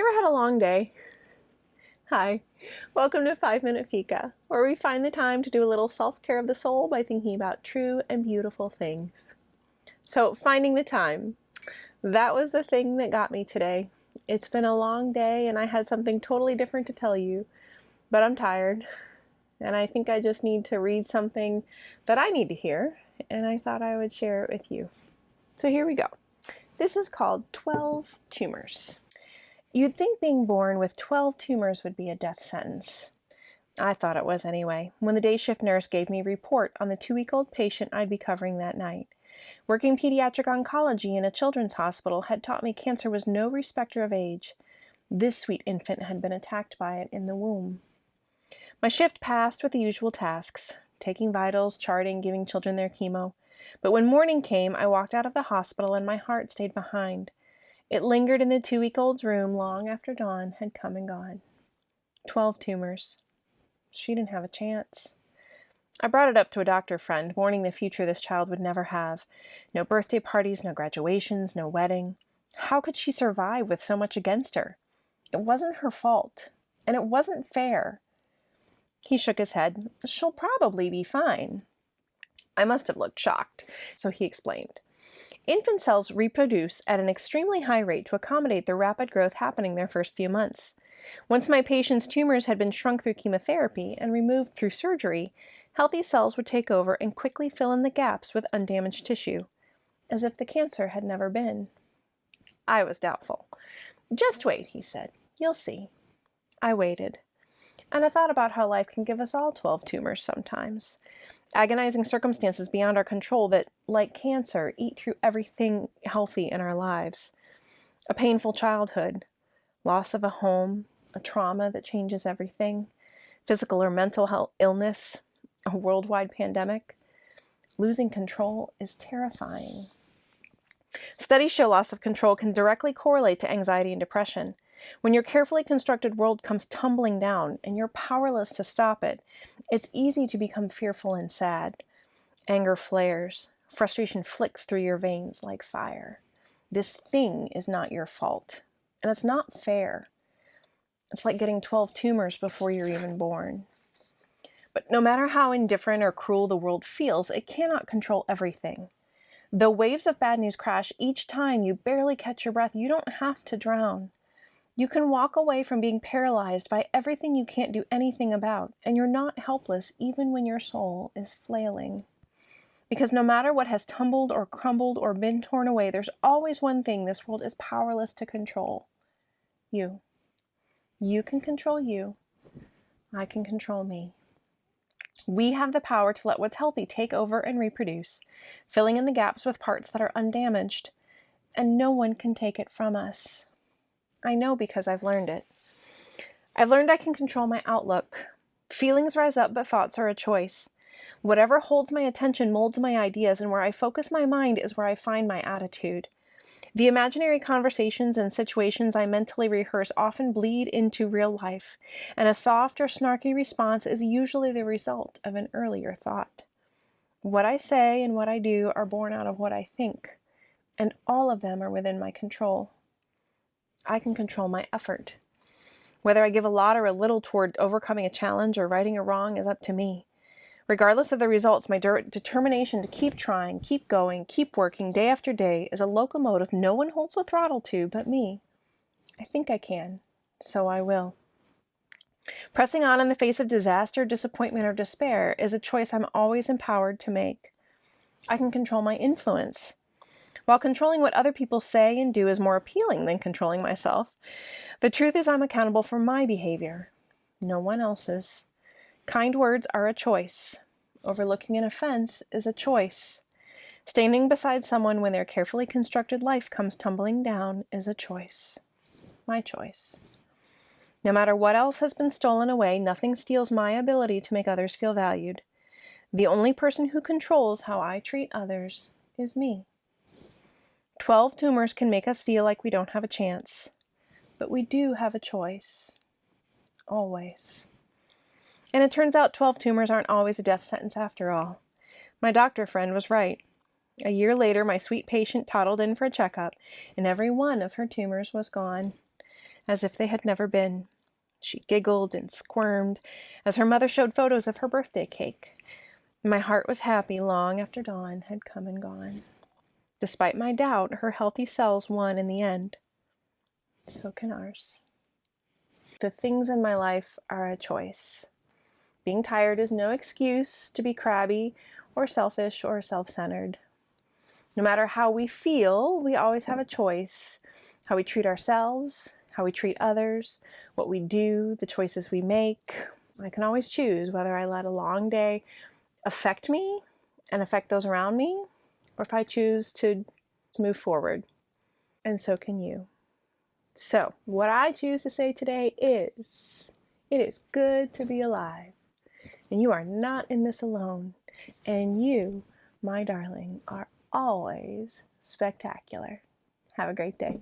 Ever had a long day? Hi, welcome to 5-Minute Fika, where we find the time to do a little self-care of the soul by thinking about true and beautiful things. So, finding the time. That was the thing that got me today. It's been a long day and I had something totally different to tell you, but I'm tired and I think I just need to read something that I need to hear, and I thought I would share it with you. So here we go. This is called 12 Tumors. You'd think being born with 12 tumors would be a death sentence. I thought it was anyway, when the day shift nurse gave me a report on the 2-week-old patient I'd be covering that night. Working pediatric oncology in a children's hospital had taught me cancer was no respecter of age. This sweet infant had been attacked by it in the womb. My shift passed with the usual tasks, taking vitals, charting, giving children their chemo. But when morning came, I walked out of the hospital and my heart stayed behind. It lingered in the 2-week-old's room long after dawn had come and gone. 12 tumors. She didn't have a chance. I brought it up to a doctor friend, mourning the future this child would never have. No birthday parties, no graduations, no wedding. How could she survive with so much against her? It wasn't her fault, and it wasn't fair. He shook his head. She'll probably be fine. I must have looked shocked, so he explained. Infant cells reproduce at an extremely high rate to accommodate the rapid growth happening their first few months. Once my patient's tumors had been shrunk through chemotherapy and removed through surgery, healthy cells would take over and quickly fill in the gaps with undamaged tissue, as if the cancer had never been. I was doubtful. Just wait, he said. You'll see. I waited. And I thought about how life can give us all 12 tumors sometimes. Agonizing circumstances beyond our control that, like cancer, eat through everything healthy in our lives. A painful childhood, loss of a home, a trauma that changes everything, physical or mental health illness, a worldwide pandemic. Losing control is terrifying. Studies show loss of control can directly correlate to anxiety and depression. When your carefully constructed world comes tumbling down and you're powerless to stop it, it's easy to become fearful and sad. Anger flares. Frustration flicks through your veins like fire. This thing is not your fault, and it's not fair. It's like getting 12 tumors before you're even born. But no matter how indifferent or cruel the world feels, it cannot control everything. Though waves of bad news crash each time you barely catch your breath, you don't have to drown. You can walk away from being paralyzed by everything you can't do anything about, and you're not helpless even when your soul is flailing. Because no matter what has tumbled or crumbled or been torn away, there's always one thing this world is powerless to control. You. You can control you. I can control me. We have the power to let what's healthy take over and reproduce, filling in the gaps with parts that are undamaged, and no one can take it from us. I know because I've learned it. I've learned I can control my outlook. Feelings rise up, but thoughts are a choice. Whatever holds my attention molds my ideas, and where I focus my mind is where I find my attitude. The imaginary conversations and situations I mentally rehearse often bleed into real life, and a soft or snarky response is usually the result of an earlier thought. What I say and what I do are born out of what I think, and all of them are within my control. I can control my effort. Whether I give a lot or a little toward overcoming a challenge or righting a wrong is up to me. Regardless of the results, my determination to keep trying, keep going, keep working day after day is a locomotive no one holds the throttle to but me. I think I can, so I will. Pressing on in the face of disaster, disappointment, or despair is a choice I'm always empowered to make. I can control my influence. While controlling what other people say and do is more appealing than controlling myself, the truth is I'm accountable for my behavior, no one else's. Kind words are a choice. Overlooking an offense is a choice. Standing beside someone when their carefully constructed life comes tumbling down is a choice. My choice. No matter what else has been stolen away, nothing steals my ability to make others feel valued. The only person who controls how I treat others is me. 12 tumors can make us feel like we don't have a chance, but we do have a choice. Always. And it turns out 12 tumors aren't always a death sentence after all. My doctor friend was right. A year later, my sweet patient toddled in for a checkup, and every one of her tumors was gone. as if they had never been. She giggled and squirmed as her mother showed photos of her birthday cake. My heart was happy long after Dawn had come and gone. Despite my doubt, her healthy cells won in the end. So can ours. The things in my life are a choice. Being tired is no excuse to be crabby or selfish or self-centered. No matter how we feel, we always have a choice. How we treat ourselves, how we treat others, what we do, the choices we make. I can always choose whether I let a long day affect me and affect those around me, or if I choose to move forward. And so can you. So, what I choose to say today is, it is good to be alive. And you are not in this alone. And you, my darling, are always spectacular. Have a great day.